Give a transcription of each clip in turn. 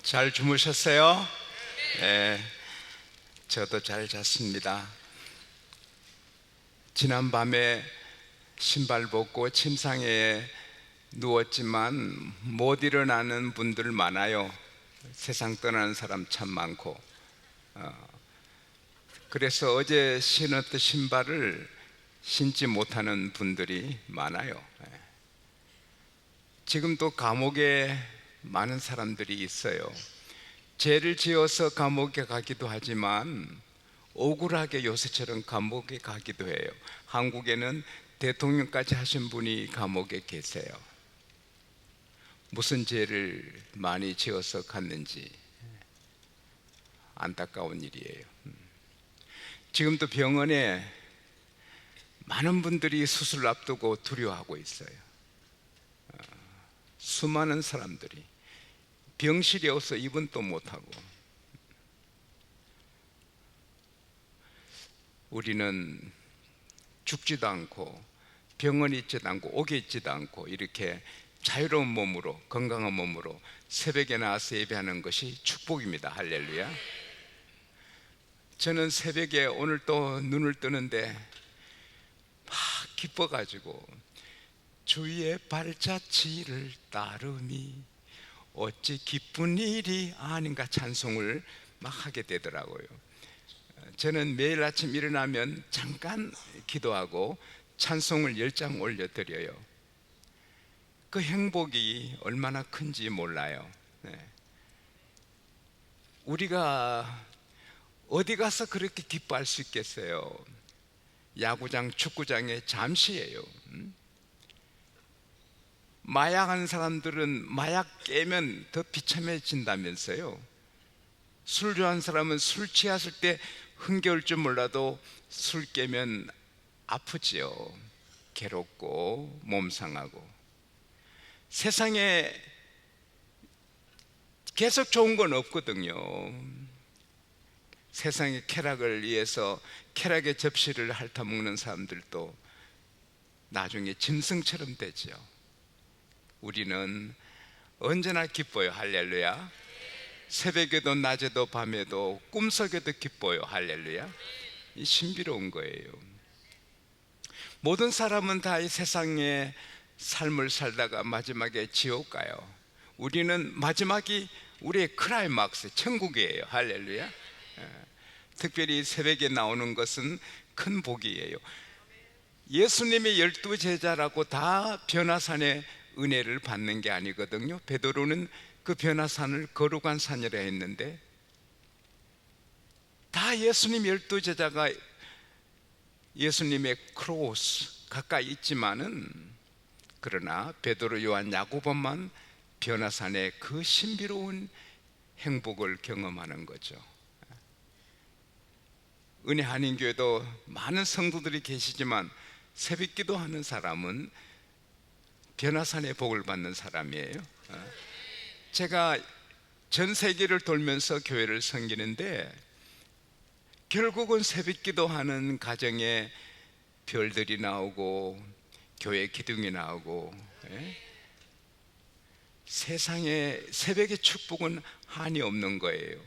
잘 주무셨어요? 네, 저도 잘 잤습니다. 지난밤에 신발 벗고 침상에 누웠지만 못 일어나는 분들 많아요. 세상 떠나는 사람 참 많고. 그래서 어제 신었던 신발을 신지 못하는 분들이 많아요. 지금도 감옥에 많은 사람들이 있어요. 죄를 지어서 감옥에 가기도 하지만 억울하게 요새처럼 감옥에 가기도 해요. 한국에는 대통령까지 하신 분이 감옥에 계세요. 무슨 죄를 많이 지어서 갔는지 안타까운 일이에요. 지금도 병원에 많은 분들이 수술을 앞두고 두려워하고 있어요. 수많은 사람들이 병실이 없어 입원도 못하고. 우리는 죽지도 않고 병원에 있지도 않고 옥에 있지도 않고 이렇게 자유로운 몸으로, 건강한 몸으로 새벽에 나와서 예배하는 것이 축복입니다. 할렐루야. 저는 새벽에 오늘 또 눈을 뜨는데 막 기뻐가지고 주의 발자취를 따름이 어찌 기쁜 일이 아닌가 찬송을 막 하게 되더라고요. 저는 매일 아침 일어나면 잠깐 기도하고 찬송을 10장 올려드려요. 그 행복이 얼마나 큰지 몰라요. 우리가 어디 가서 그렇게 기뻐할 수 있겠어요? 야구장, 축구장에 잠시예요. 마약하는 사람들은 마약 깨면 더 비참해진다면서요. 술 좋아하는 사람은 술 취했을 때 흥겨울 줄 몰라도 술 깨면 아프지요. 괴롭고 몸 상하고. 세상에 계속 좋은 건 없거든요. 세상의 쾌락을 위해서 쾌락의 접시를 핥아먹는 사람들도 나중에 짐승처럼 되죠. 우리는 언제나 기뻐요. 할렐루야. 새벽에도 낮에도 밤에도 꿈속에도 기뻐요. 할렐루야. 이 신비로운 거예요. 모든 사람은 다 이 세상의 삶을 살다가 마지막에 지옥 가요. 우리는 마지막이 우리의 클라이막스, 천국이에요. 할렐루야. 특별히 새벽에 나오는 것은 큰 복이에요. 예수님의 12제자라고 다 변화산의 은혜를 받는 게 아니거든요. 베드로는 그 변화산을 거룩한 산이라 했는데 다 예수님 12제자가 예수님의 크로스 가까이 있지만은, 그러나 베드로, 요한, 야고보만 변화산의 그 신비로운 행복을 경험하는 거죠. 은혜 한인교회도 많은 성도들이 계시지만 새벽 기도하는 사람은 변화산의 복을 받는 사람이에요. 제가 전 세계를 돌면서 교회를 섬기는데 결국은 새벽 기도하는 가정에 별들이 나오고 교회 기둥이 나오고, 세상에 새벽의 축복은 한이 없는 거예요.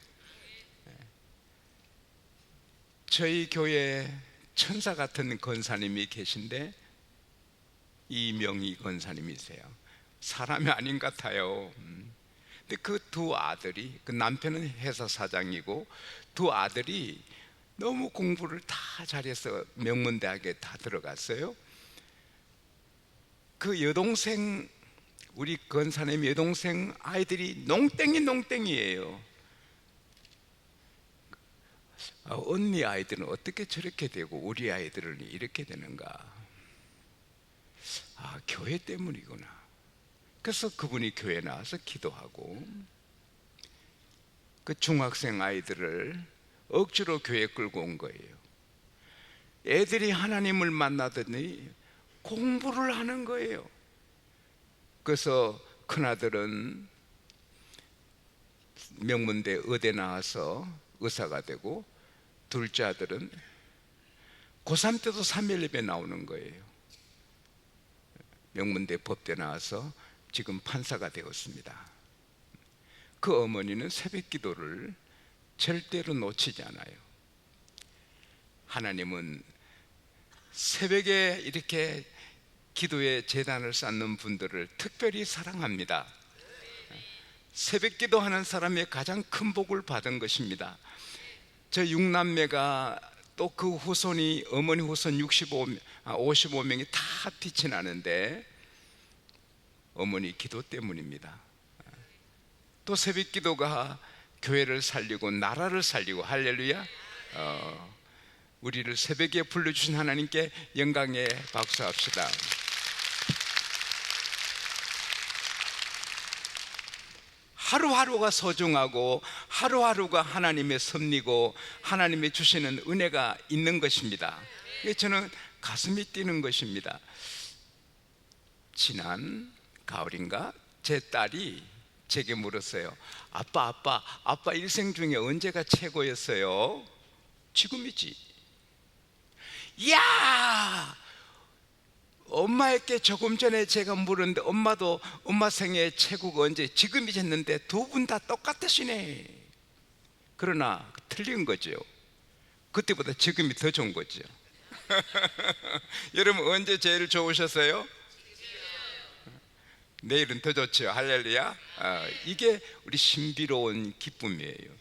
저희 교회에 천사 같은 권사님이 계신데 이명희 권사님이세요. 사람이 아닌 것 같아요. 근데 그 두 아들이, 그 남편은 회사 사장이고 두 아들이 너무 공부를 다 잘해서 명문대학에 다 들어갔어요. 그 여동생, 우리 권사님 여동생 아이들이 농땡이에요. 언니 아이들은 어떻게 저렇게 되고 우리 아이들은 이렇게 되는가? 교회 때문이구나. 그래서 그분이 교회에 나와서 기도하고 그 중학생 아이들을 억지로 교회에 끌고 온 거예요. 애들이 하나님을 만나더니 공부를 하는 거예요. 그래서 큰아들은 명문대 의대 나와서 의사가 되고, 둘째 아들은 고3 때도 3일 예배 나오는 거예요. 명문대 법대 나와서 지금 판사가 되었습니다. 그 어머니는 새벽 기도를 절대로 놓치지 않아요. 하나님은 새벽에 이렇게 기도의 제단을 쌓는 분들을 특별히 사랑합니다. 새벽 기도하는 사람의 가장 큰 복을 받은 것입니다. 저 6남매가 또 그 후손이, 어머니 후손 55명이 다 빛이 나는데 어머니 기도 때문입니다. 또 새벽 기도가 교회를 살리고 나라를 살리고, 할렐루야. 우리를 새벽에 불러주신 하나님께 영광의 박수합시다. 하루하루가 소중하고 하루하루가 하나님의 섭리고 하나님의 주시는 은혜가 있는 것입니다. 저는 가슴이 뛰는 것입니다. 지난 가을인가 제 딸이 제게 물었어요. 아빠 일생 중에 언제가 최고였어요? 지금이지. 이야! 엄마에게 조금 전에 제가 물었는데 엄마도 엄마 생애 최고가 언제? 지금이지 했는데 두 분 다 똑같으시네. 그러나 틀린 거죠. 그때보다 지금이 더 좋은 거죠. 여러분 언제 제일 좋으셨어요? 내일은 더 좋죠. 할렐루야. 이게 우리 신비로운 기쁨이에요.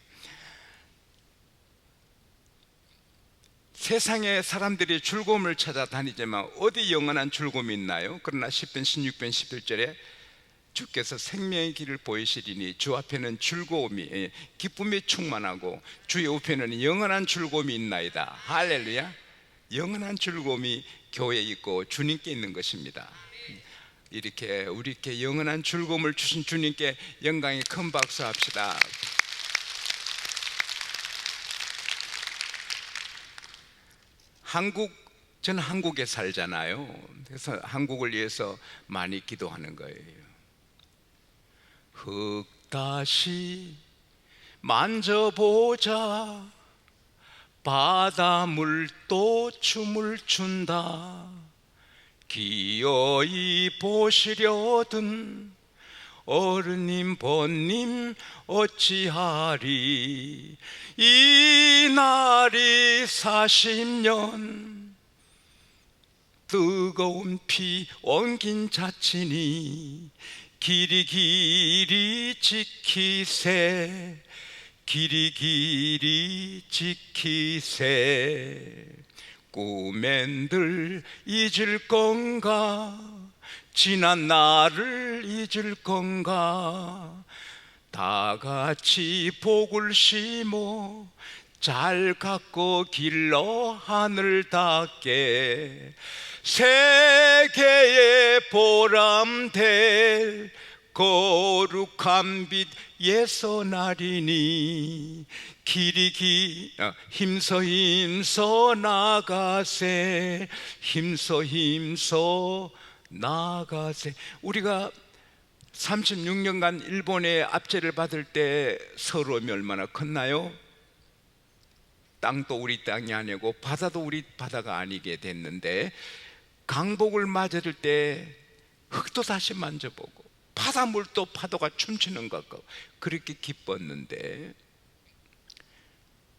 세상에 사람들이 즐거움을 찾아다니지만 어디 영원한 즐거움이 있나요? 그러나 10편 16편 11절에 주께서 생명의 길을 보이시리니 주 앞에는 즐거움이, 기쁨이 충만하고 주의 우편에는 영원한 즐거움이 있나이다. 할렐루야. 영원한 즐거움이 교회에 있고 주님께 있는 것입니다. 이렇게 우리께 영원한 즐거움을 주신 주님께 영광의 큰 박수 합시다. 저는 한국에 살잖아요. 그래서 한국을 위해서 많이 기도하는 거예요. 흙 다시 만져보자, 바닷물도 춤을 춘다. 기어이 보시려든 어른님 본님 어찌하리. 이 날이 40년 뜨거운 피 엉긴 자치니 길이 길이 지키세, 길이 길이 지키세. 꿈엔들 잊을 건가, 지난 날을 잊을 건가. 다 같이 복을 심어 잘 갖고 길러 하늘 닿게. 세계의 보람될 거룩한 빛 예선하리니 힘써 힘써 나가세, 힘써 힘써 나가세. 우리가 36년간 일본의 압제를 받을 때 서러움이 얼마나 컸나요? 땅도 우리 땅이 아니고 바다도 우리 바다가 아니게 됐는데, 강복을 맞을 때 흙도 다시 만져보고 바닷물도 파도가 춤추는 것 같고 그렇게 기뻤는데,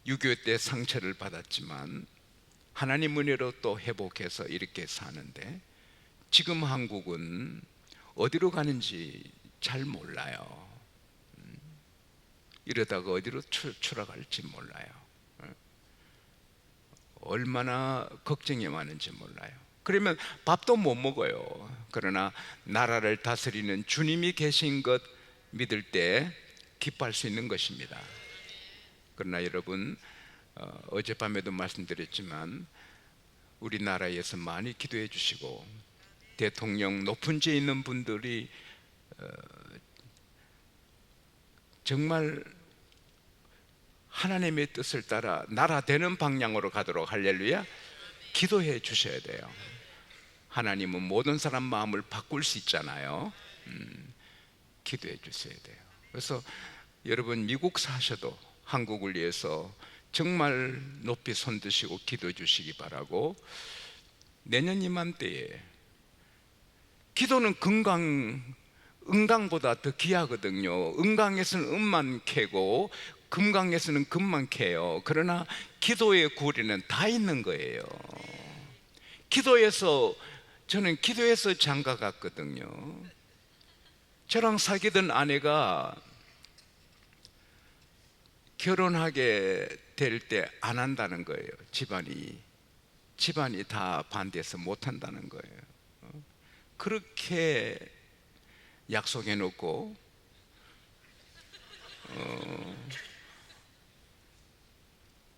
6.25 때 상처를 받았지만 하나님 은혜로 또 회복해서 이렇게 사는데, 지금 한국은 어디로 가는지 잘 몰라요. 이러다가 어디로 추락할지 몰라요. 얼마나 걱정이 많은지 몰라요. 그러면 밥도 못 먹어요. 그러나 나라를 다스리는 주님이 계신 것 믿을 때 기뻐할 수 있는 것입니다. 그러나 여러분, 어젯밤에도 말씀드렸지만 우리나라에서 많이 기도해 주시고, 대통령 높은 지에 있는 분들이 정말 하나님의 뜻을 따라 나라 되는 방향으로 가도록, 할렐루야, 기도해 주셔야 돼요. 하나님은 모든 사람 마음을 바꿀 수 있잖아요. 기도해 주셔야 돼요. 그래서 여러분 미국 사셔도 한국을 위해서 정말 높이 손드시고 기도해 주시기 바라고, 내년 이맘때에 기도는 건강 은강보다 더 귀하거든요. 은강에서는 은만 캐고 금강에서는 금만 캐요. 그러나 기도의 구리는 다 있는 거예요. 저는 기도에서 장가 갔거든요. 저랑 사귀던 아내가 결혼하게 될 때 안 한다는 거예요. 집안이 다 반대해서 못 한다는 거예요. 그렇게 약속해 놓고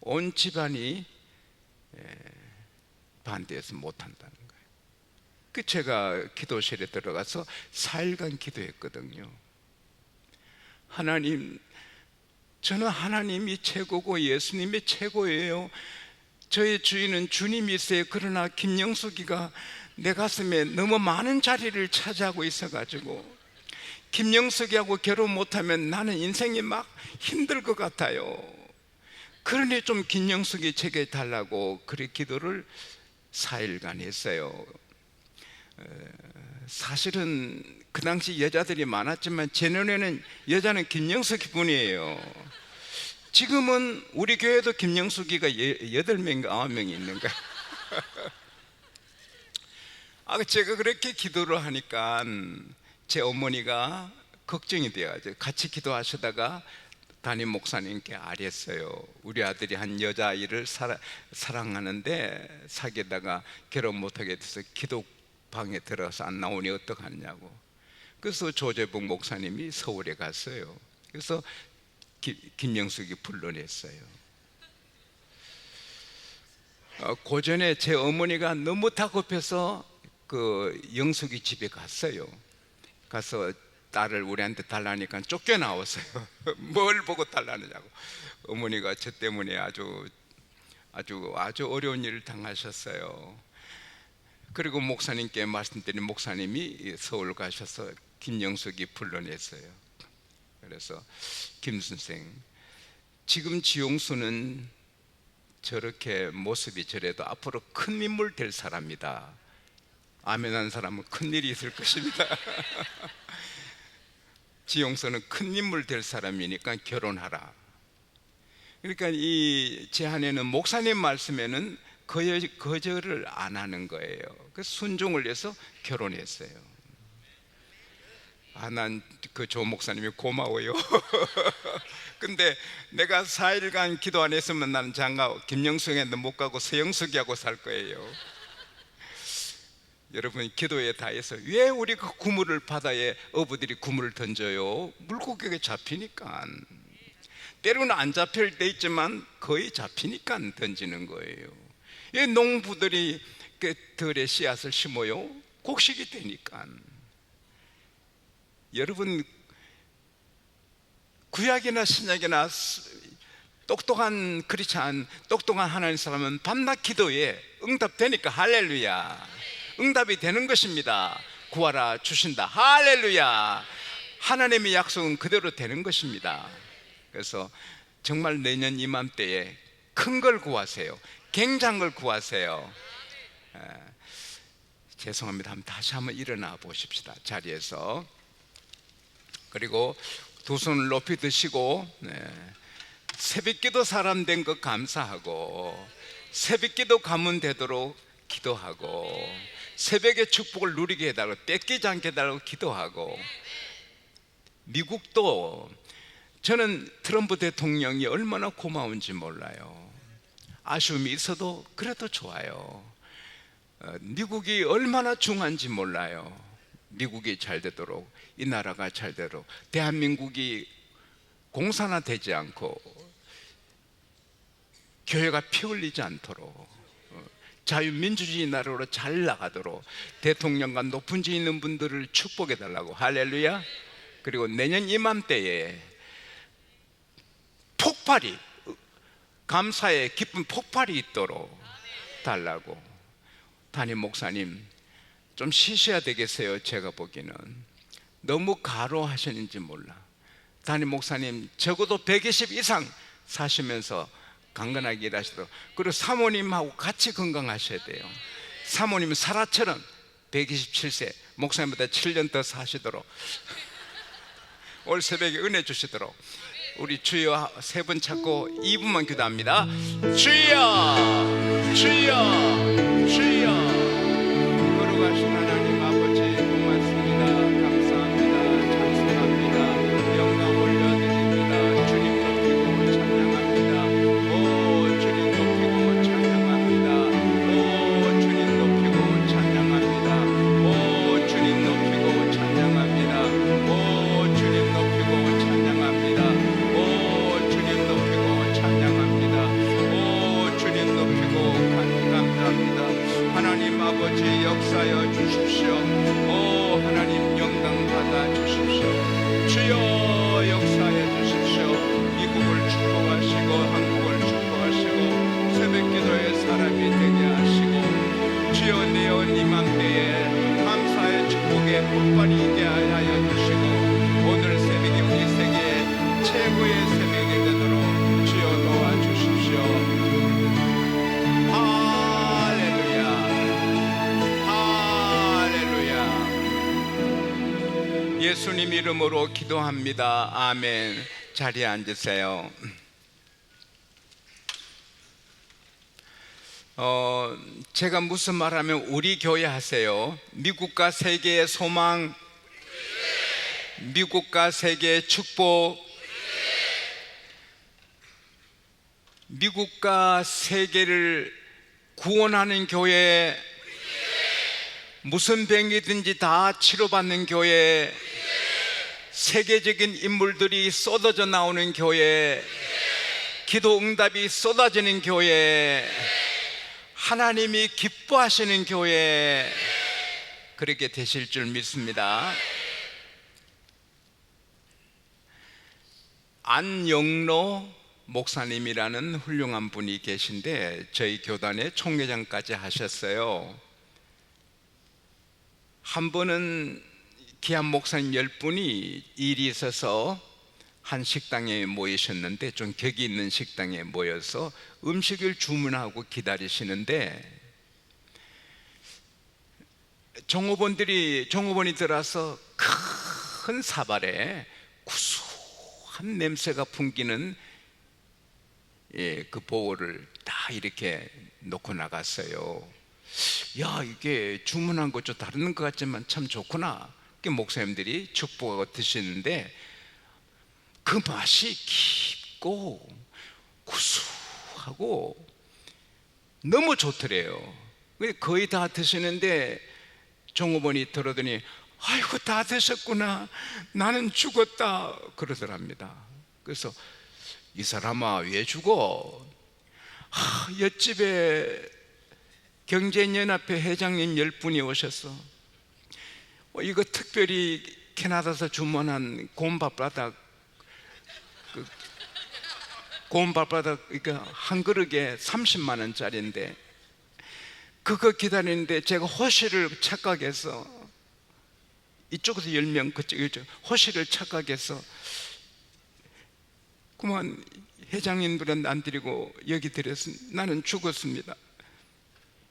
온 집안이 반대해서 못 한다는 거예요. 제가 기도실에 들어가서 4일간 기도했거든요. 하나님, 저는 하나님이 최고고 예수님이 최고예요. 저의 주인은 주님이세요. 그러나 김영숙이가 내 가슴에 너무 많은 자리를 차지하고 있어가지고 김영숙이하고 결혼 못하면 나는 인생이 막 힘들 것 같아요. 그러니 좀 김영숙이 제게 달라고 그렇게 기도를 4일간 했어요. 사실은 그 당시 여자들이 많았지만 제 눈에는 여자는 김영숙이 뿐이에요. 지금은 우리 교회도 김영숙이가 8명인가 9명이 있는 거예요. 제가 그렇게 기도를 하니까 제 어머니가 걱정이 돼가지고 같이 기도하시다가 담임 목사님께 아뢰었어요. 우리 아들이 한 여자아이를 사랑하는데 사귀다가 결혼 못하게 돼서 기도방에 들어가서 안 나오니 어떡하냐고. 그래서 조재봉 목사님이 서울에 갔어요. 그래서 김영숙이 불러냈어요. 그 전에 제 어머니가 너무 다급해서 그 영숙이 집에 갔어요. 가서 딸을 우리한테 달라니까 쫓겨나왔어요. 뭘 보고 달라느냐고. 어머니가 저 때문에 아주 어려운 일을 당하셨어요. 그리고 목사님께 말씀드린 목사님이 서울 가셔서 김영숙이 불러냈어요. 그래서 김 선생, 지금 지용수는 저렇게 모습이 저래도 앞으로 큰 인물 될 사람이다. 아멘한 사람은 큰 일이 있을 것입니다. 지용수는 큰 인물 될 사람이니까 결혼하라. 그러니까 제 아내는 목사님 말씀에는 거절을 안 하는 거예요. 그래서 순종을 해서 결혼했어요. 난 그 조 목사님이 고마워요. 근데 내가 4일간 기도 안 했으면 나는 장가 김영숙에도 못 가고 서영숙이하고 살 거예요. 여러분, 기도에 다해서 왜 우리가 그물을 바다에 어부들이 그물을 던져요? 물고기가 잡히니까. 때로는 안 잡힐 때 있지만 거의 잡히니까 던지는 거예요. 왜 농부들이 그 들에 씨앗을 심어요? 곡식이 되니까. 여러분, 구약이나 신약이나 똑똑한 크리스찬, 똑똑한 하나님 사람은 밤낮 기도에 응답되니까 할렐루야. 응답이 되는 것입니다. 구하라 주신다. 할렐루야. 하나님의 약속은 그대로 되는 것입니다. 그래서 정말 내년 이맘때에 큰 걸 구하세요. 굉장한 걸 구하세요. 죄송합니다. 다시 한번 일어나 보십시다. 자리에서. 그리고 두 손을 높이 드시고, 새벽기도 사람 된 것 감사하고, 새벽기도 가문 되도록 기도하고, 새벽의 축복을 누리게 해달라고, 뺏기지 않게 해달라고 기도하고. 미국도 저는 트럼프 대통령이 얼마나 고마운지 몰라요. 아쉬움이 있어도 그래도 좋아요. 미국이 얼마나 중요한지 몰라요. 미국이 잘 되도록, 이 나라가 잘 되도록, 대한민국이 공산화되지 않고 교회가 피 흘리지 않도록, 자유민주주의 나라로 잘 나가도록 대통령과 높은 지 있는 분들을 축복해 달라고. 할렐루야. 그리고 내년 이맘때에 폭발이, 감사의 기쁜 폭발이 있도록 달라고. 담임 목사님 좀 쉬셔야 되겠어요. 제가 보기에는 너무 과로하셨는지 몰라. 담임 목사님 적어도 120 이상 사시면서 강건하게 일하시도록. 그리고 사모님하고 같이 건강하셔야 돼요. 사모님은 사라처럼 127세 목사님보다 7년 더 사시도록 올 새벽에 은혜 주시도록 우리 주여 세 분 찾고 2분만 기도합니다. 주여 주여 주여. 걸어가신 하나님 아버지 고맙습니다. 감사합니다. 찬송합니다. 영광 올려드립니다. 주님 높이고 찬양합니다. 오 주님 높이고 찬양합니다. 오 주님 높이고 찬양합니다. 오 주님 높이고 찬양합니다. 오 주님 높이고 찬양합니다. 오 주님 높이고 찬양합니다. 오 주님 높이고 감사합니다. 하나님 아버지 역사여 주십시오. 오 하나님 영광 받아 주십시오. 주여 역사해 주십시오. 미국을 축복하시고 한국을 축복하시고 새벽기도의 사람이 되게 하시고 주여 내어 이맘때에 감사의 축복의 폭발이 있게 하여 주시고 오늘 새벽이 우리 세계의 최고의 새벽이 되도록 주여 도와주십시오. 할렐루야 할렐루야. 예수님 이름으로 기도합니다. 아멘. 자리에 앉으세요. 제가 무슨 말하면 우리 교회 하세요. 미국과 세계의 소망, 미국과 세계의 축복, 미국과 세계를 구원하는 교회, 무슨 병이든지 다 치료받는 교회, 세계적인 인물들이 쏟아져 나오는 교회, 기도 응답이 쏟아지는 교회, 하나님이 기뻐하시는 교회, 그렇게 되실 줄 믿습니다. 안영로 목사님이라는 훌륭한 분이 계신데 저희 교단의 총회장까지 하셨어요. 한 번은 귀한 목사님 10분이 일이 있어서 한 식당에 모이셨는데 좀 격이 있는 식당에 모여서 음식을 주문하고 기다리시는데 종업원이 들어와서 큰 사발에 구수한 냄새가 풍기는 그 보호를 다 이렇게 놓고 나갔어요. 야, 이게 주문한 것 좀 다른 것 같지만 참 좋구나. 목사님들이 축복하고 드시는데 그 맛이 깊고 구수하고 너무 좋더래요. 거의 다 드시는데 종업원이 들어더니 아이고 다 드셨구나, 나는 죽었다 그러더랍니다. 그래서 이 사람아 왜 죽어? 옆집에 경제연합회 회장님 10분이 오셨어. 이거 특별히 캐나다에서 주문한 고운밥바닥 그러니까 한 그릇에 30만 원짜리인데 그거 기다리는데 제가 호시를 착각해서 이쪽에서 10명 그쪽 호시를 착각해서 그만 회장님들은 안 드리고 여기 드렸습니다. 나는 죽었습니다.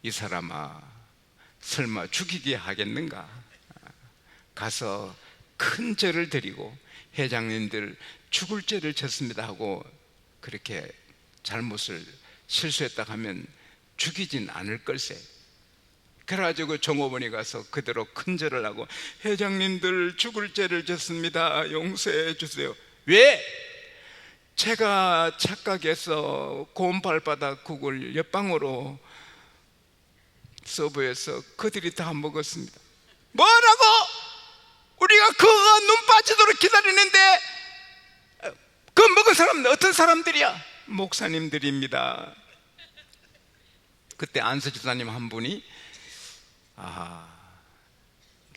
이 사람아 설마 죽이게 하겠는가? 가서 큰 죄를 드리고 회장님들 죽을 죄를 졌습니다 하고 그렇게 잘못을 실수했다 하면 죽이진 않을 걸세. 그래가지고 종업원이 가서 그대로 큰 절을 하고 회장님들 죽을 죄를 졌습니다, 용서해 주세요. 왜? 제가 착각해서 고운 발바닥 국을 옆방으로 서브해서 그들이 다 먹었습니다. 뭐라고? 우리가 그거 눈 빠지도록 기다리는데 그 먹은 사람은 어떤 사람들이야? 목사님들입니다. 그때 안서지사님 한 분이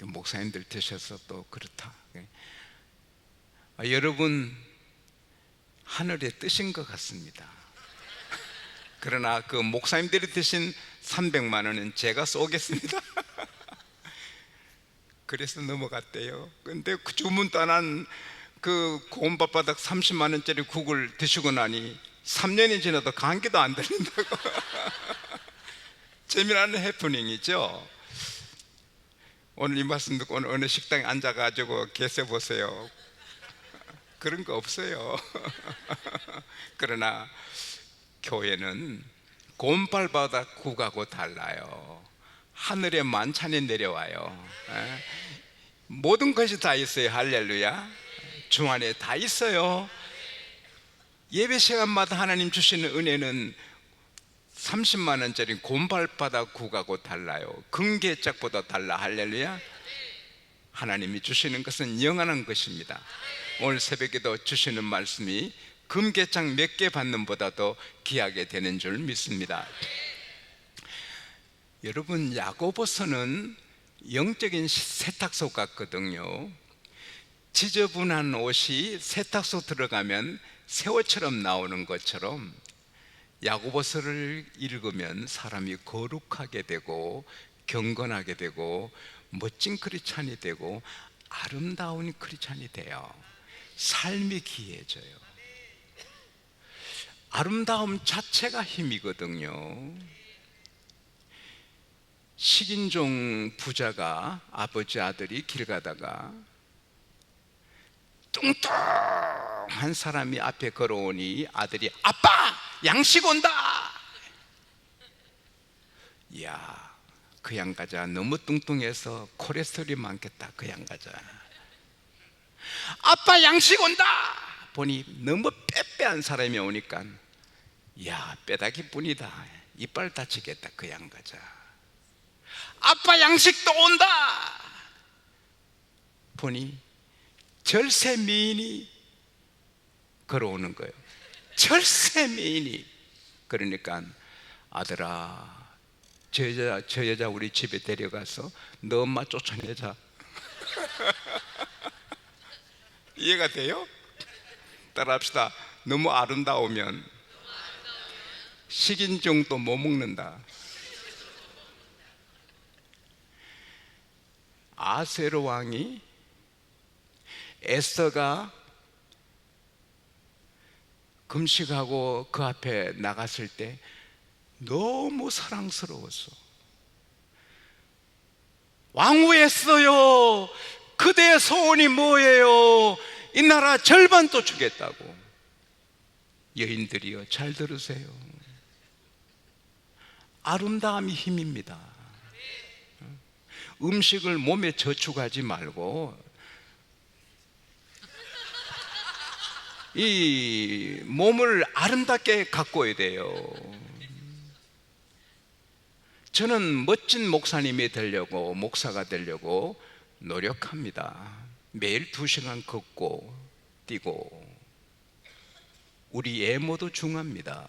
목사님들 되셔서 또 그렇다. 여러분 하늘에 뜨신 것 같습니다. 그러나 그 목사님들이 드신 300만 원은 제가 쏘겠습니다. 그래서 넘어갔대요. 근데 그 주문도 안 한 그 고운 밥바닥 30만 원짜리 국을 드시고 나니 3년이 지나도 감기도 안 들린다고. 재미나는 해프닝이죠. 오늘 이 말씀 듣고 오늘 어느 식당에 앉아가지고 계세 보세요. 그런 거 없어요. 그러나 교회는 곰발바다 국하고 달라요. 하늘에 만찬이 내려와요. 모든 것이 다 있어요. 할렐루야. 주 안에 다 있어요. 예배 시간마다 하나님 주시는 은혜는 30만 원짜리 곰발바다 국하고 달라요. 금괴짝보다 달라. 할렐루야. 하나님이 주시는 것은 영원한 것입니다. 오늘 새벽에도 주시는 말씀이 금괴짝 몇 개 받는 보다도 귀하게 되는 줄 믿습니다. 여러분, 야고보서는 영적인 세탁소 같거든요. 지저분한 옷이 세탁소 들어가면 새 옷처럼 나오는 것처럼 야고보서를 읽으면 사람이 거룩하게 되고 경건하게 되고 멋진 크리스찬이 되고 아름다운 크리스찬이 돼요. 삶이 귀해져요. 아름다움 자체가 힘이거든요. 식인종 부자가 아버지 아들이 길 가다가 뚱뚱한 사람이 앞에 걸어오니 아들이 아빠 양식 온다. 이야, 그 양가자 너무 뚱뚱해서 콜레스테롤이 많겠다. 그 양가자 아빠 양식 온다 보니 너무 빼빼한 사람이 오니까 이야, 빼다기 뿐이다. 이빨 다치겠다. 그 양가자 아빠 양식 또 온다 보니 절세 미인이 걸어오는 거예요. 절세 미인이. 그러니까 아들아, 저 여자 우리 집에 데려가서 너 엄마 쫓아내자. 이해가 돼요? 따라합시다. 너무 아름다우면 식인종도 못 먹는다. 아세로 왕이 에스더가 금식하고 그 앞에 나갔을 때 너무 사랑스러웠어. 왕후 에스더요, 그대의 소원이 뭐예요? 이 나라 절반도 주겠다고. 여인들이요, 잘 들으세요. 아름다움이 힘입니다. 음식을 몸에 저축하지 말고 이 몸을 아름답게 가꿔야 돼요. 저는 멋진 목사님이 되려고, 목사가 되려고 노력합니다. 매일 2시간 걷고 뛰고. 우리 외모도 중요합니다.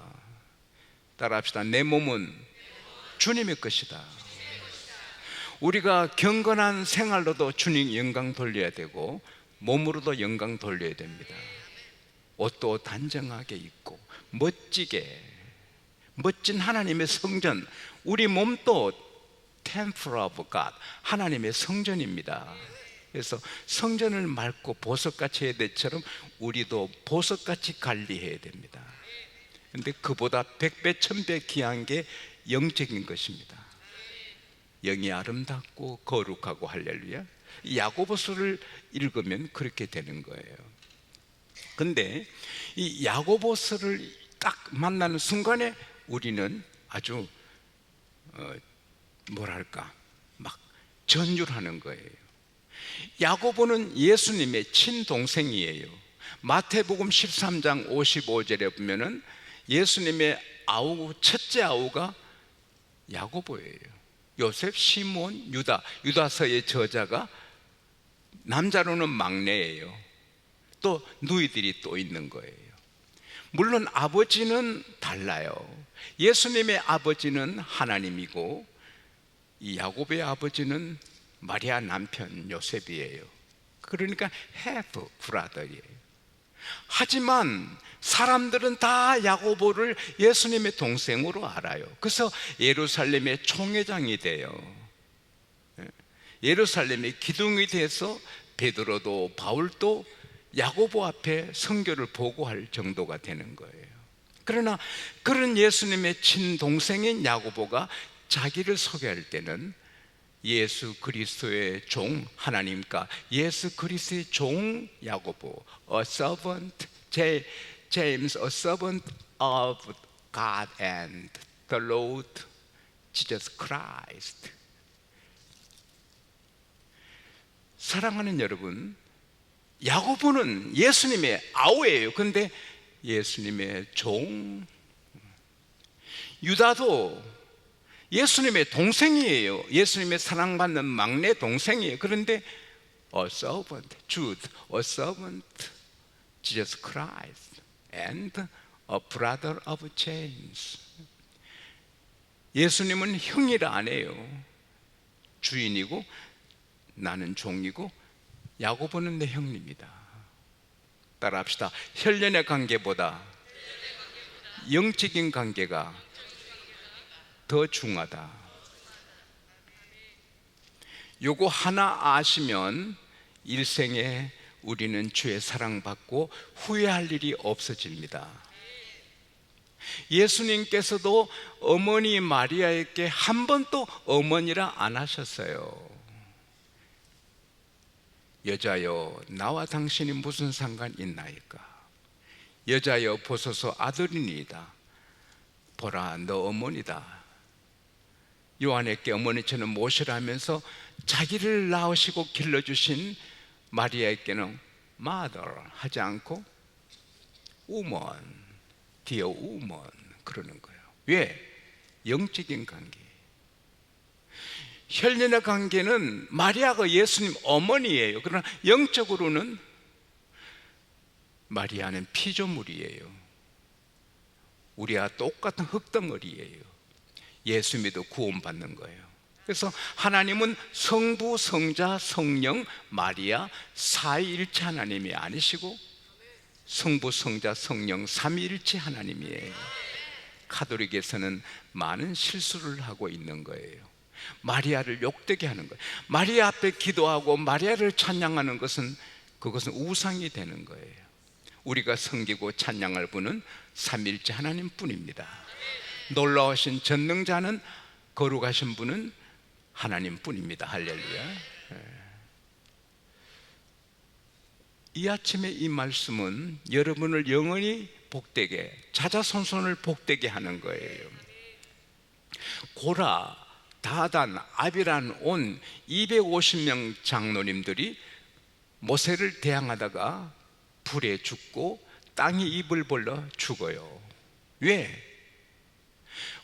따라합시다. 내 몸은 주님의 것이다. 우리가 경건한 생활로도 주님 영광 돌려야 되고 몸으로도 영광 돌려야 됩니다. 옷도 단정하게 입고 멋지게, 멋진 하나님의 성전. 우리 몸도 Temple of God, 하나님의 성전입니다. 그래서 성전을 맑고 보석같이 해야 될처럼 우리도 보석같이 관리해야 됩니다. 그런데 그보다 100배 1000배 귀한 게 영적인 것입니다. 영이 아름답고 거룩하고. 할렐루야. 야고보서를 읽으면 그렇게 되는 거예요. 근데 이 야고보서를 딱 만나는 순간에 우리는 아주 뭐랄까 막 전율하는 거예요. 야고보는 예수님의 친동생이에요. 마태복음 13장 55절에 보면은 예수님의 아우, 첫째 아우가 야고보예요. 요셉, 시몬, 유다서의 저자가 남자로는 막내예요. 또 누이들이 또 있는 거예요. 물론 아버지는 달라요. 예수님의 아버지는 하나님이고 이 야고보의 아버지는 마리아 남편 요셉이에요. 그러니까 half brother이에요. 하지만 사람들은 다 야고보를 예수님의 동생으로 알아요. 그래서 예루살렘의 총회장이 돼요. 예루살렘의 기둥이 돼서 베드로도 바울도 야고보 앞에 선교를 보고할 정도가 되는 거예요. 그러나 그런 예수님의 친동생인 야고보가 자기를 소개할 때는 예수 그리스도의 종 하나님과 예수 그리스도의 종 야고보, a servant James, a servant of God and the Lord Jesus Christ. 사랑하는 여러분, 야고보는 예수님의 아우예요. 그런데 예수님의 종. 유다도 예수님의 동생이에요. 예수님의 사랑받는 막내 동생이에요. 그런데 a servant, Jude, a servant, Jesus Christ, and a brother of James. 예수님은 형이라 안 해요. 주인이고 나는 종이고 야고보는 내 형님이다. 따라합시다. 혈연의 관계보다 영적인 관계가 더 중하다. 요거 하나 아시면 일생에 우리는 주의 사랑받고 후회할 일이 없어집니다. 예수님께서도 어머니 마리아에게 한 번도 어머니라 안 하셨어요. 여자여 나와 당신이 무슨 상관 있나이까. 여자여 보소서 아들이니이다. 보라 너 어머니다. 요한에게 어머니처럼 모시라 하면서 자기를 낳으시고 길러주신 마리아에게는 mother 하지 않고 woman, dear woman 그러는 거예요. 왜? 영적인 관계. 혈연의 관계는 마리아가 예수님 어머니예요. 그러나 영적으로는 마리아는 피조물이에요. 우리와 똑같은 흙덩어리예요. 예수님도 구원받는 거예요. 그래서 하나님은 성부, 성자, 성령, 마리아 사위일체 하나님이 아니시고 성부, 성자, 성령 삼위일체 하나님이에요. 카톨릭에서는 많은 실수를 하고 있는 거예요. 마리아를 욕되게 하는 거예요. 마리아 앞에 기도하고 마리아를 찬양하는 것은 그것은 우상이 되는 거예요. 우리가 섬기고 찬양할 분은 삼위일체 하나님뿐입니다. 놀라우신 전능자는 거룩하신 분은 하나님뿐입니다. 할렐루야. 이 아침에 이 말씀은 여러분을 영원히 복되게, 자자손손을 복되게 하는 거예요. 고라, 다단, 아비란 온 250명 장로님들이 모세를 대항하다가 불에 죽고 땅이 입을 벌려 죽어요. 왜?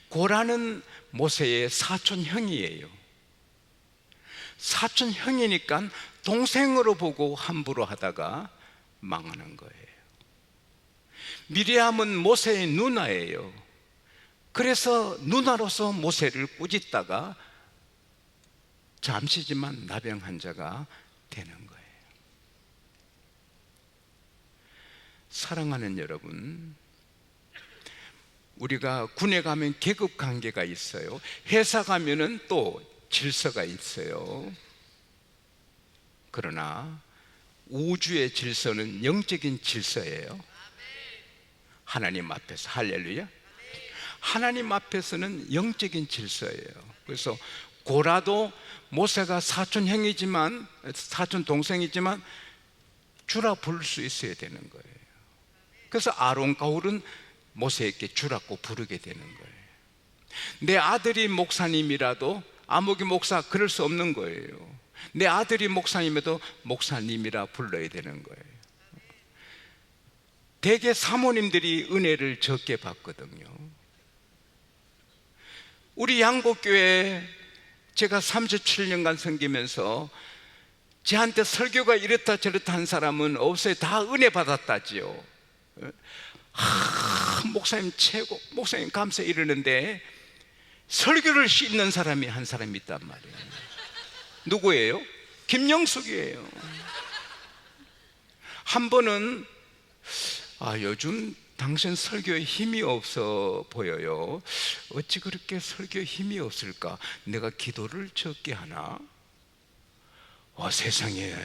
고라는 모세의 사촌 형이에요. 사촌 형이니까 동생으로 보고 함부로 하다가 망하는 거예요. 미리암은 모세의 누나예요. 그래서 누나로서 모세를 꾸짖다가 잠시지만 나병 환자가 되는 거예요. 사랑하는 여러분, 우리가 군에 가면 계급 관계가 있어요. 회사 가면은 또 질서가 있어요. 그러나 우주의 질서는 영적인 질서예요. 하나님 앞에서. 할렐루야. 하나님 앞에서는 영적인 질서예요. 그래서 고라도 모세가 사촌 형이지만, 사촌 동생이지만 주라 부를 수 있어야 되는 거예요. 그래서 아론과 훌은 모세에게 주라고 부르게 되는 거예요. 내 아들이 목사님이라도 아무개 목사 그럴 수 없는 거예요. 내 아들이 목사님에도 목사님이라 불러야 되는 거예요. 대개 사모님들이 은혜를 적게 받거든요. 우리 양곡교회 제가 37년간 섬기면서 저한테 설교가 이렇다 저렇다 한 사람은 없어요. 다 은혜 받았다지요. 목사님 최고, 목사님 감사 이러는데 설교를 씻는 사람이 한 사람이 있단 말이에요. 누구예요? 김영숙이에요. 한 번은 요즘 당신 설교에 힘이 없어 보여요. 어찌 그렇게 설교에 힘이 없을까? 내가 기도를 적게 하나? 세상에,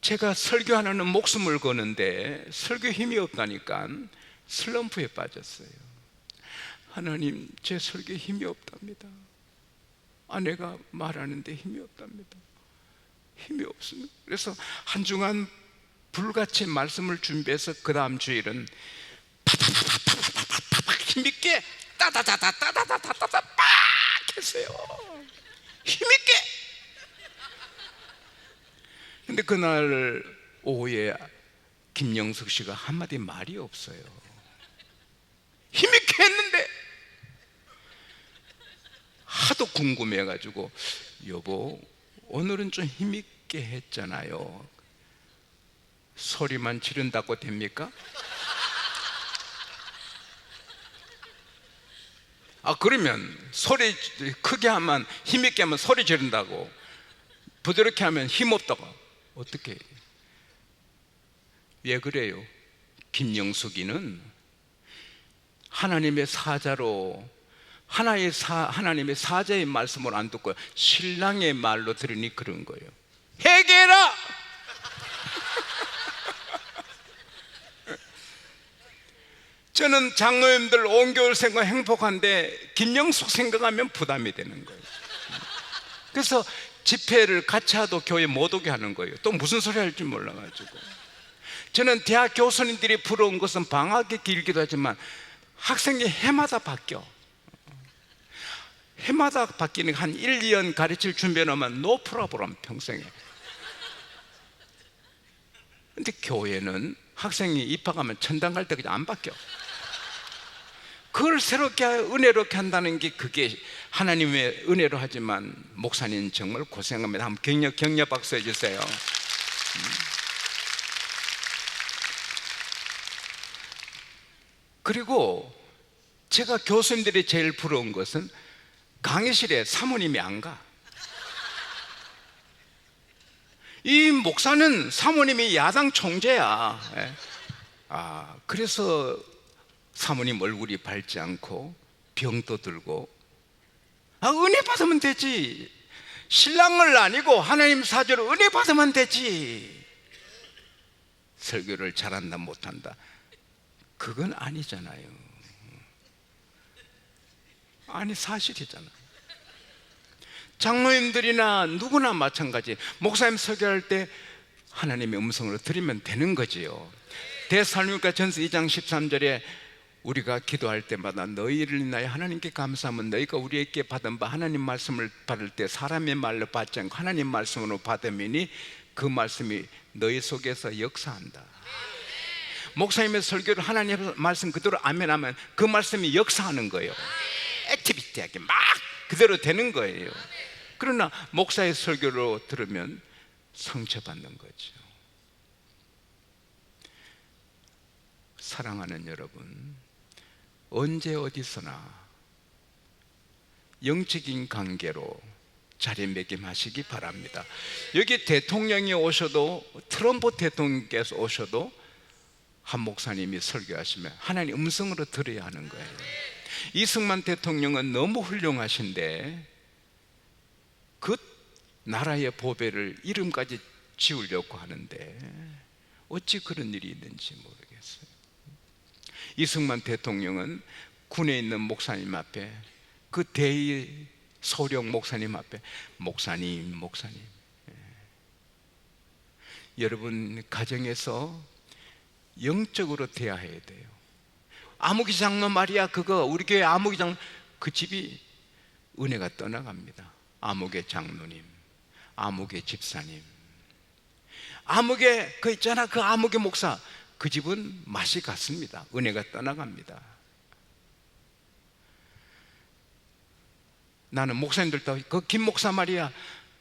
제가 설교하는 목숨을 거는데 설교 힘이 없다니까 슬럼프에 빠졌어요. 하나님, 제 설교에 힘이 없답니다. 아내가 말하는데 힘이 없답니다. 힘이 없습니다. 그래서 한 주간 불같이 말씀을 준비해서 그 다음 주일은 팍팍팍팍팍팍팍 힘있게 따다다다다다다다다 빡 했어요. 힘있게. 근데 그날 오후에 김영숙 씨가 한마디 말이 없어요. 힘있게 했는데 하도 궁금해가지고, 여보 오늘은 좀 힘있게 했잖아요. 소리만 지른다고 됩니까? 그러면 소리 크게 하면, 힘있게 하면 소리 지른다고, 부드럽게 하면 힘없다고 어떻게 해요? 왜 그래요? 김영숙이는 하나님의 사자로, 하나님의 사자의 말씀을 안 듣고 신랑의 말로 들으니 그런 거예요. 회개해라! 저는 장로님들 온교일 생각 행복한데 김영숙 생각하면 부담이 되는 거예요. 그래서 집회를 같이 하도 교회 못 오게 하는 거예요. 또 무슨 소리 할지 몰라가지고. 저는 대학 교수님들이 부러운 것은 방학이 길기도 하지만 학생이 해마다 바뀌어. 해마다 바뀌는 한 1, 2년 가르칠 준비해 놓으면 노 프로브럼 평생에. 근데 교회는 학생이 입학하면 천당 갈 때까지 안 바뀌어. 그걸 새롭게 은혜롭게 한다는 게, 그게 하나님의 은혜로 하지만 목사님 정말 고생합니다. 한번 격려 박수 해주세요. 그리고 제가 교수님들이 제일 부러운 것은 강의실에 사모님이 안 가. 이 목사는 사모님이 야당 총재야. 그래서 사모님 얼굴이 밝지 않고 병도 들고, 은혜 받으면 되지. 신랑을 아니고 하나님 사주로 은혜 받으면 되지. 설교를 잘한다 못한다 그건 아니잖아요. 아니, 사실이잖아. 장로님들이나 누구나 마찬가지. 목사님 설교할 때 하나님의 음성으로 들으면 되는 거지요. 데살로니가 전서 2장 13절에 우리가 기도할 때마다 너희를 인하여 하나님께 감사하면 너희가 우리에게 받은 바 하나님 말씀을 받을 때 사람의 말로 받지 않고 하나님 말씀으로 받으니 그 말씀이 너희 속에서 역사한다. 목사님의 설교를 하나님의 말씀 그대로 아멘하면 그 말씀이 역사하는 거예요. 액티비티하게 막 그대로 되는 거예요. 그러나 목사의 설교로 들으면 상처받는 거죠. 사랑하는 여러분, 언제 어디서나 영적인 관계로 자리매김하시기 바랍니다. 여기 대통령이 오셔도, 트럼프 대통령께서 오셔도 한 목사님이 설교하시면 하나님 음성으로 들어야 하는 거예요. 이승만 대통령은 너무 훌륭하신데 그 나라의 보배를 이름까지 지으려고 하는데 어찌 그런 일이 있는지 모르겠어요. 이승만 대통령은 군에 있는 목사님 앞에, 그 대의 소령 목사님 앞에 목사님 여러분, 가정에서 영적으로 대화해야 돼요. 아무기 장로 말이야, 그거 우리 교회 아무기 장로, 그 집이 은혜가 떠나갑니다. 아무개 장로님, 아무개 집사님, 아무개 그 있잖아, 그 아무개 목사, 그 집은 맛이 갔습니다. 은혜가 떠나갑니다. 나는 목사님들도 그 김 목사 말이야,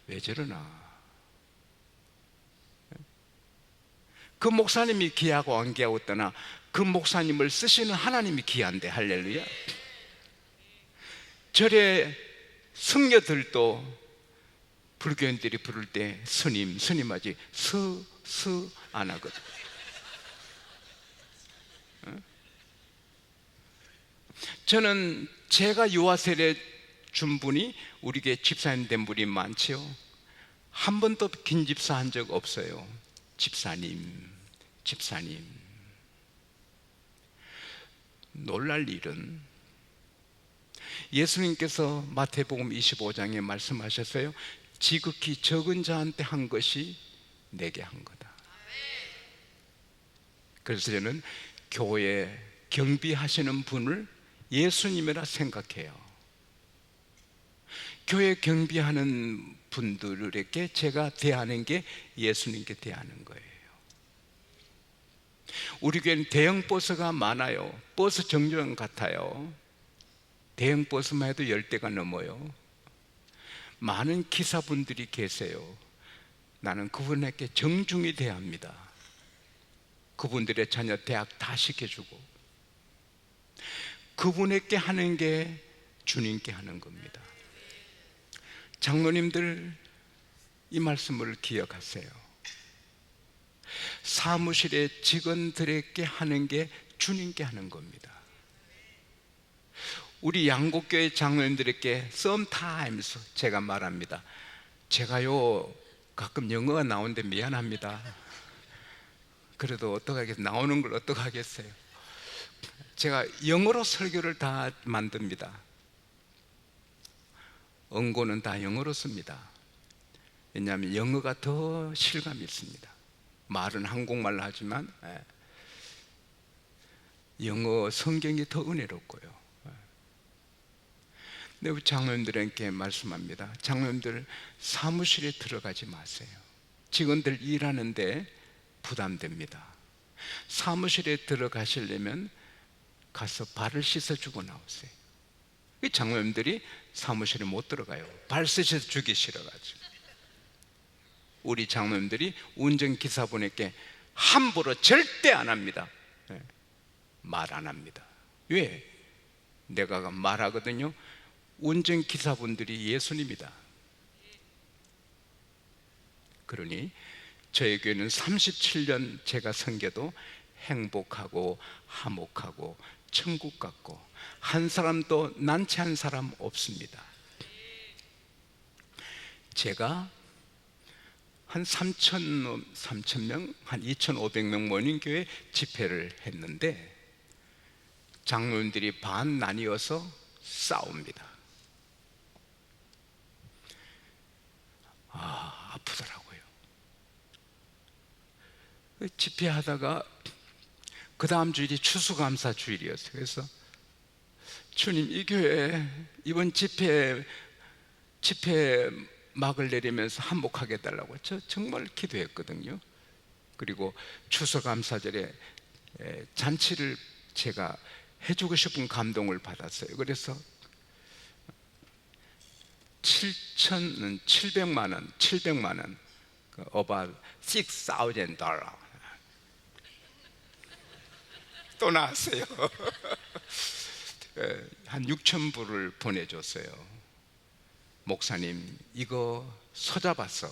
왜 저러나. 그 목사님이 귀하고 안 귀하고 떠나 그 목사님을 쓰시는 하나님이 귀한데, 할렐루야. 절에 승려들도 불교인들이 부를 때 스님 하지 스 안 하거든. 저는 제가 유아세례 준 분이 우리 교회 집사님 된 분이 많지요. 한 번도 긴 집사 한 적 없어요. 집사님. 놀랄 일은 예수님께서 마태복음 25장에 말씀하셨어요. 지극히 적은 자한테 한 것이 내게 한 거다. 그래서 저는 교회 경비하시는 분을 예수님이라 생각해요. 교회 경비하는 분들에게 제가 대하는 게 예수님께 대하는 거예요. 우리 교회는 대형 버스가 많아요. 버스 정류장 같아요. 대형 버스만 해도 10대가 넘어요. 많은 기사분들이 계세요. 나는 그분에게 정중히 대합니다. 그분들의 자녀 대학 다 시켜주고, 그분에게 하는 게 주님께 하는 겁니다. 장로님들, 이 말씀을 기억하세요. 사무실의 직원들에게 하는 게 주님께 하는 겁니다. 우리 양곡교회 장로님들에게 sometimes 제가 말합니다. 제가요 가끔 영어가 나오는데 미안합니다. 그래도 어떡하겠어요? 나오는 걸 어떡하겠어요? 제가 영어로 설교를 다 만듭니다. 원고는 다 영어로 씁니다. 왜냐하면 영어가 더 실감이 있습니다. 말은 한국말로 하지만 영어 성경이 더 은혜롭고요. 네, 우리 장로님들에게 말씀합니다. 장로님들, 사무실에 들어가지 마세요. 직원들 일하는데 부담됩니다. 사무실에 들어가시려면 가서 발을 씻어주고 나오세요. 이 장로님들이 사무실에 못 들어가요. 발 씻어 주기 싫어가지고. 우리 장로님들이 운전기사분에게 함부로 절대 안 합니다. 말 안 합니다. 왜? 내가 말하거든요. 운전기사분들이 예수님이다. 그러니 저희 교회는 37년 제가 섬겨도 행복하고 화목하고 천국 같고 한 사람도 난처한 사람 없습니다. 제가 한 3,000명, 한 2,500명 모인 교회 집회를 했는데 장로님들이 반 나뉘어서 싸웁니다. 아프더라고요. 집회하다가 그 다음 주일이 추수감사 주일이었어요. 그래서 주님, 이 교회 이번 집회 막을 내리면서 한복하게 해달라고 저 정말 기도했거든요. 그리고 추수감사절에 잔치를 제가 해주고 싶은 감동을 받았어요. 그래서 700만 원, about $6,000 또 나왔어요. 한 6,000불을 보내줬어요. 목사님, 이거 서잡아서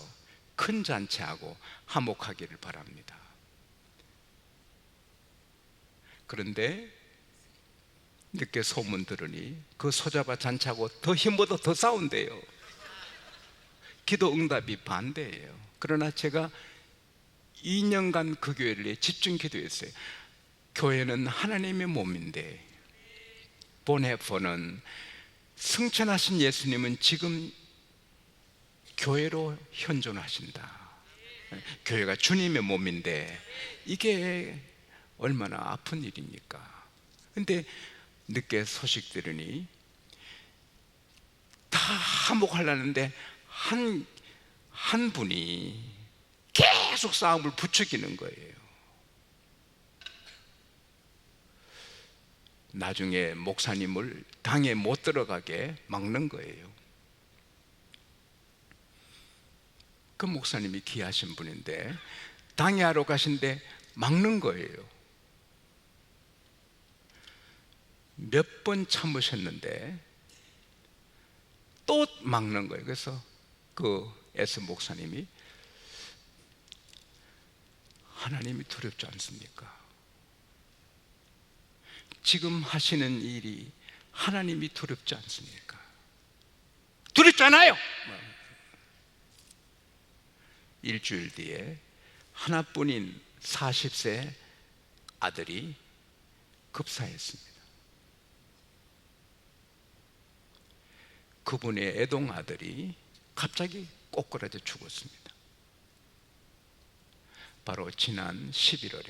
큰 잔치하고 화목하기를 바랍니다. 그런데 늦게 소문 들으니 그 소잡아 잔치하고 더 힘보다 더 싸운대요. 기도 응답이 반대예요. 그러나 제가 2년간 그 교회를 위해 집중 기도했어요. 교회는 하나님의 몸인데 보내보는 승천하신 예수님은 지금 교회로 현존하신다. 교회가 주님의 몸인데 이게 얼마나 아픈 일입니까? 근데 늦게 소식 들으니 다 화목하려는데 한 분이 계속 싸움을 부추기는 거예요. 나중에 목사님을 당에 못 들어가게 막는 거예요. 그 목사님이 귀하신 분인데 당에 하러 가신데 막는 거예요. 몇 번 참으셨는데 또 막는 거예요. 그래서 그 에스 목사님이 하나님이 두렵지 않습니까? 지금 하시는 일이 하나님이 두렵지 않습니까? 두렵잖아요. 일주일 뒤에 하나뿐인 40세 아들이 급사했습니다. 그분의 애동 아들이 갑자기 꼬꾸라져 죽었습니다. 바로 지난 11월에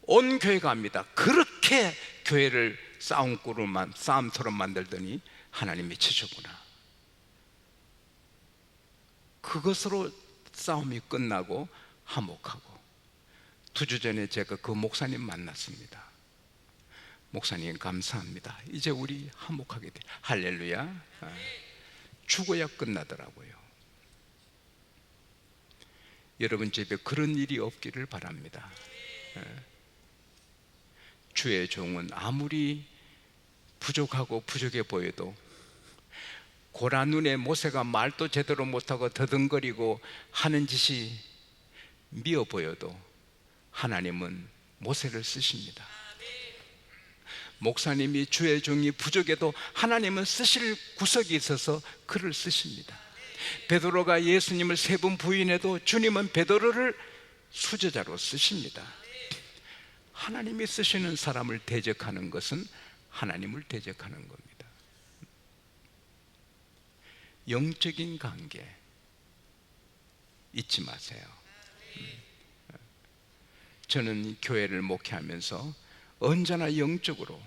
온 교회가 합니다. 그렇게 교회를 싸움터로 만들더니 하나님이 치셨구나. 그것으로 싸움이 끝나고 화목하고 2주 전에 제가 그 목사님 만났습니다. 목사님 감사합니다. 이제 우리 화목하게 돼. 할렐루야. 죽어야 끝나더라고요. 여러분 집에 그런 일이 없기를 바랍니다. 주의 종은 아무리 부족하고 부족해 보여도 고라 눈에 모세가 말도 제대로 못하고 더듬거리고 하는 짓이 미워 보여도 하나님은 모세를 쓰십니다. 목사님이 주의 종이 부족해도 하나님은 쓰실 구석이 있어서 그를 쓰십니다. 베드로가 예수님을 3번 부인해도 주님은 베드로를 수제자로 쓰십니다. 하나님이 쓰시는 사람을 대적하는 것은 하나님을 대적하는 겁니다. 영적인 관계 잊지 마세요. 저는 교회를 목회하면서 언제나 영적으로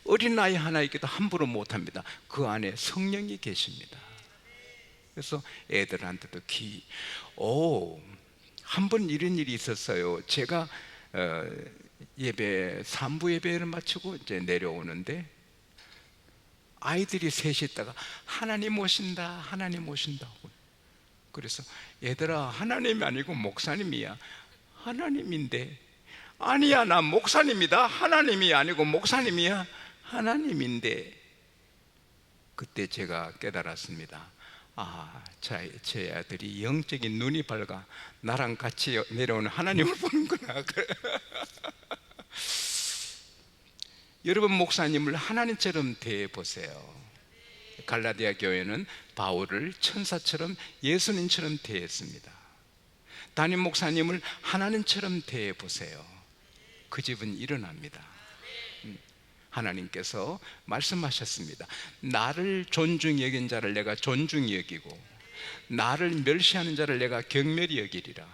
어린아이 하나에게도 함부로 못합니다. 그 안에 성령이 계십니다. 그래서 애들한테도 한 번 이런 일이 있었어요. 제가 산부 예배를 마치고 이제 내려오는데 아이들이 셋이 있다가 하나님 오신다, 하나님 오신다. 그래서 얘들아, 하나님이 아니고 목사님이야. 하나님인데. 아니야, 나 목사님이다. 하나님이 아니고 목사님이야. 하나님인데. 그때 제가 깨달았습니다. 제 아들이 영적인 눈이 밝아 나랑 같이 내려오는 하나님을 보는구나. 여러분, 목사님을 하나님처럼 대해보세요. 갈라디아 교회는 바울을 천사처럼 예수님처럼 대했습니다. 담임 목사님을 하나님처럼 대해보세요. 그 집은 일어납니다. 하나님께서 말씀하셨습니다. 나를 존중히 여긴 자를 내가 존중히 여기고 나를 멸시하는 자를 내가 경멸히 여기리라.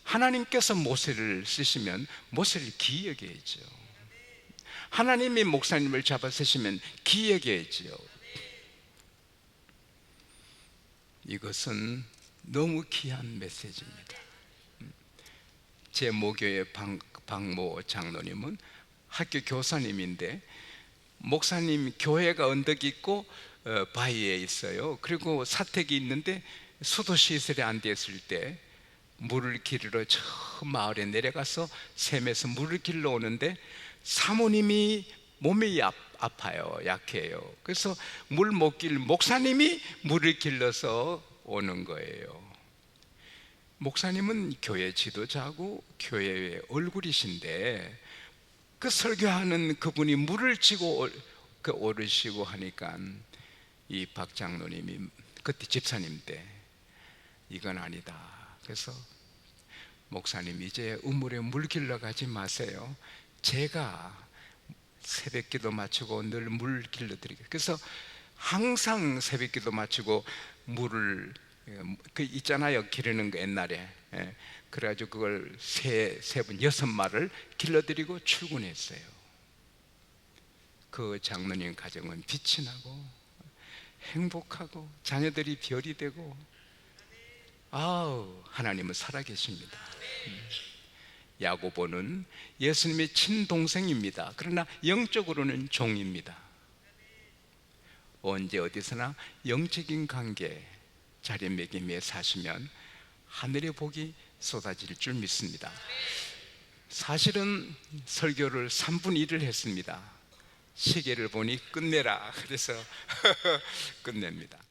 하나님께서 모세를 쓰시면 모세를 기이 여겨야죠. 하나님이 목사님을 잡아 쓰시면 기이 여겨야죠. 이것은 너무 귀한 메시지입니다. 제 모교의 박모 장로님은 학교 교사님인데 목사님 교회가 언덕이 있고 바위에 있어요. 그리고 사택이 있는데 수도 시설이 안 됐을 때 물을 길러 저 마을에 내려가서 샘에서 물을 길러 오는데 사모님이 몸이 아파요. 약해요. 그래서 물 못 길 목사님이 물을 길러서 오는 거예요. 목사님은 교회 지도자고 교회의 얼굴이신데 그 설교하는 그분이 물을 쥐고 오르시고 하니까 이 박 장로님이 그때 집사님 때 이건 아니다. 그래서 목사님, 이제 우물에 물 길러 가지 마세요. 제가 새벽기도 마치고 늘 물 길러 드리겠습니다. 그래서 항상 새벽기도 마치고 물을 있잖아요, 기르는 거 옛날에. 그래가지고 그걸 세 번 6마를 길러드리고 출근했어요. 그 장로님 가정은 빛이 나고 행복하고 자녀들이 별이 되고, 하나님은 살아계십니다. 야고보는 예수님의 친동생입니다. 그러나 영적으로는 종입니다. 언제 어디서나 영적인 관계 자리매김에 사시면 하늘의 복이 쏟아질 줄 믿습니다. 사실은 설교를 3분 1을 했습니다. 시계를 보니 끝내라. 그래서 끝냅니다.